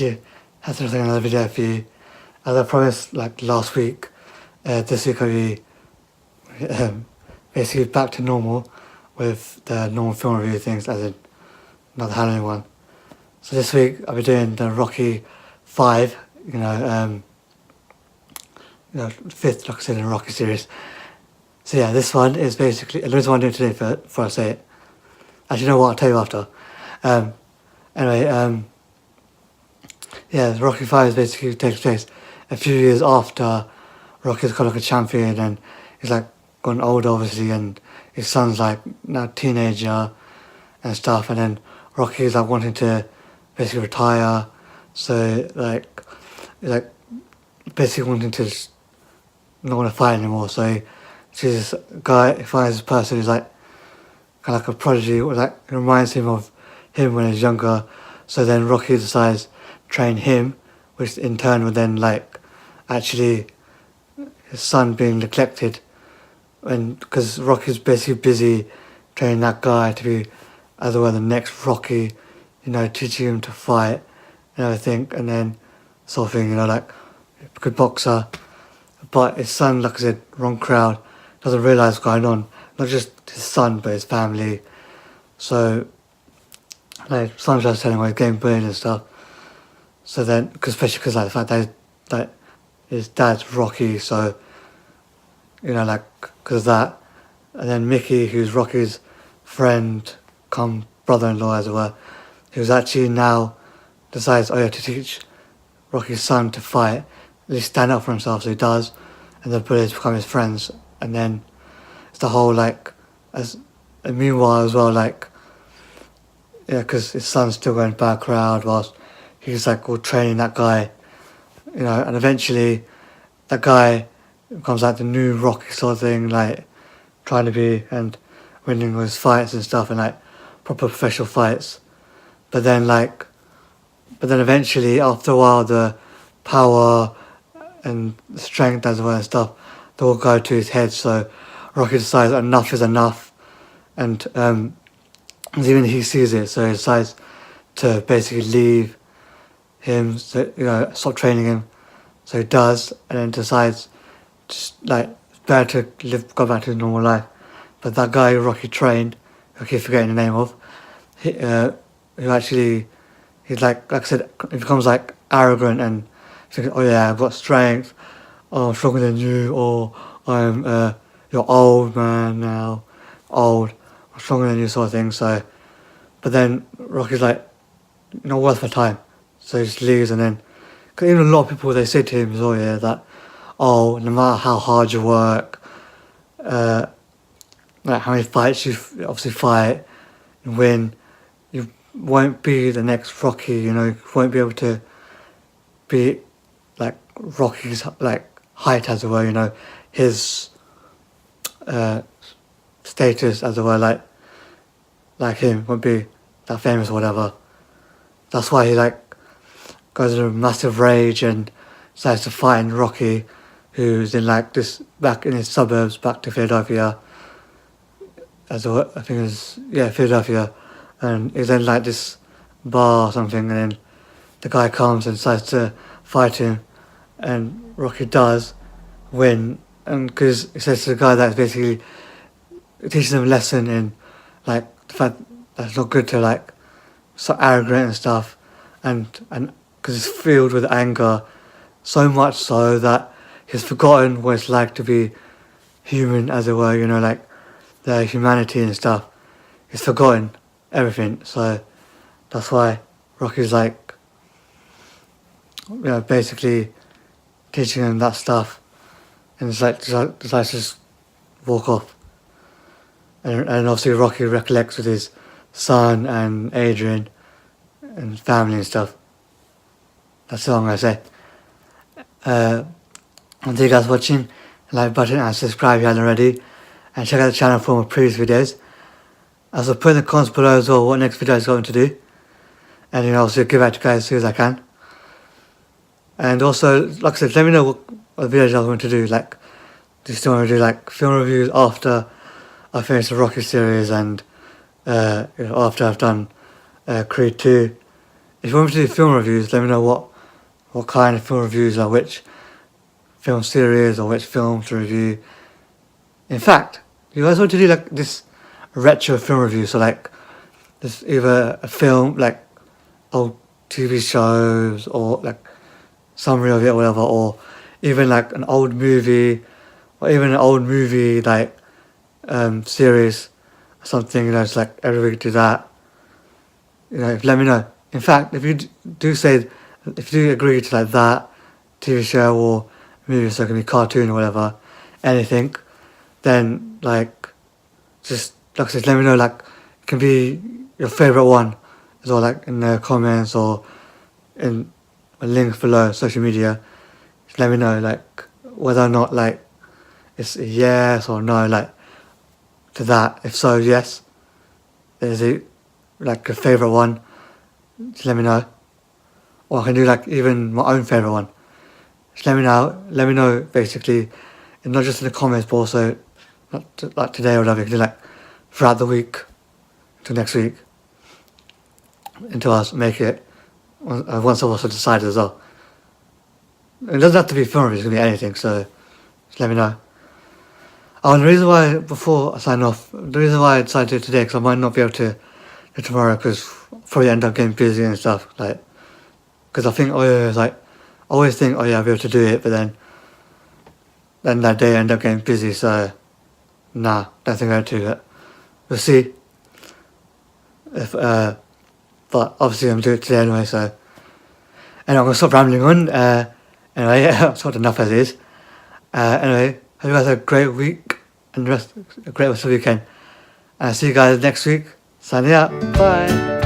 literally had to make another video for you. As I promised, like last week, this week I'll be basically back to normal with the normal film review things, as in not the Halloween one. So this week I'll be doing the Rocky 5, fifth, like I said, in the Rocky series. So yeah, this one is basically, the reason why I'm doing it today before I say it. Actually, you know what, I'll tell you after. Yeah, Rocky 5 is basically takes place a few years after Rocky's got like a champion, and he's like gotten old obviously, and his son's like now teenager and stuff, and then Rocky's like wanting to basically retire, so he's like basically wanting to just not want to fight anymore, so he sees this guy, he finds this person who's like kind of like a prodigy, like it reminds him of him when he was younger, so then Rocky decides to train him, which in turn would then like actually his son being neglected, and because Rocky's basically busy training that guy to be as well the next Rocky, teaching him to fight and everything, and then sort of thing, like good boxer, but his son, like I said, wrong crowd, doesn't realise what's going on, not just his son but his family, so like son tries to tell him why he's getting bullied and stuff, so then, especially because like the fact that his dad's Rocky, so because of that, and then Mickey, who's Rocky's friend come brother-in-law as it were, who's actually now decides to teach Rocky's son to fight, at least stand up for himself, so he does, and the bullies become his friends, and then it's the whole and meanwhile as well, because his son's still going bad crowd whilst he's like all training that guy, and eventually that guy becomes like the new Rocky sort of thing, like trying to be and winning all his fights and stuff, and like proper professional fights. But then eventually after a while the power and the strength as well and stuff, they all go to his head, so Rocky decides enough is enough, and even he sees it, so he decides to basically leave him, so stop training him, so he does, and then decides just like it's better to go back to his normal life. But that guy Rocky trained, I keep forgetting the name of, who actually, he's like I said, he becomes like arrogant and thinking, oh yeah, I've got strength, oh I'm stronger than you, or I'm you're old man now, old, I'm stronger than you sort of thing. So, but then Rocky's like, not worth my time, so he just leaves, and then, cause even a lot of people, they say to him, oh yeah, that, oh, no matter how hard you work, like how many fights you obviously fight and win, you won't be the next Rocky, you won't be able to be like Rocky's like height as it were, his status as it were, like him won't be that famous or whatever. That's why he goes into a massive rage and decides to fight Rocky, who's in this back in his suburbs, back to Philadelphia. As I think it was, Philadelphia, and he's in this bar or something, and then the guy comes and decides to fight him, and Rocky does win, and because he says to the guy that's basically teaching him a lesson in the fact that it's not good to so arrogant and stuff, and because it's filled with anger, so much so that he's forgotten what it's like to be human, as it were, the humanity and stuff. He's forgotten everything, so that's why Rocky's basically teaching him that stuff, and it's decides to just walk off. And obviously Rocky recollects with his son and Adrian and family and stuff. That's all I'm going to say. Thank you guys for watching. Like button and subscribe if you haven't already. And check out the channel for more previous videos. Also put in the comments below as well what next video is going to do. And also give out to you guys as soon as I can. And also, like I said, let me know what videos I want to do. Do you still want to do film reviews after I finish the Rocky series, and after I've done Creed 2, if you want me to do film reviews, let me know what kind of film reviews or which film series or which film to review. In fact, you guys want to do like this retro film review, so like this either a film like old TV shows or like summary of it or whatever, or even like an old movie or even an old movie like series or something, it's like every week do that. Let me know. In fact, if you if you do agree to like that TV show or movie, so it can be cartoon or whatever, anything, then like just like I said, let me know, like it can be your favourite one as well, like in the comments or in a link below social media. Just let me know like whether or not like it's a yes or no like to that. If so, yes, is it like a favourite one? Just let me know. Or I can do like even my own favourite one. Just let me know. Let me know basically, and not just in the comments, but also like today or whatever. You can do like throughout the week till next week until I make it. Once I've also decided as well. It doesn't have to be film reviews, it can be anything. So just let me know. Oh, and the reason why before I sign off, the reason why I decided to do it today because I might not be able to do it tomorrow because probably end up getting busy and stuff like. Because I think it's like I always think I'll be able to do it, but then that day I end up getting busy. So nah, don't think I'll do it. We'll see. If but obviously I'm doing it today anyway. So and I'm gonna stop rambling on. Anyway, I've talked enough as is. Anyway, hope you guys have a great week and a great rest of the weekend. And I'll see you guys next week. Signing out. Bye.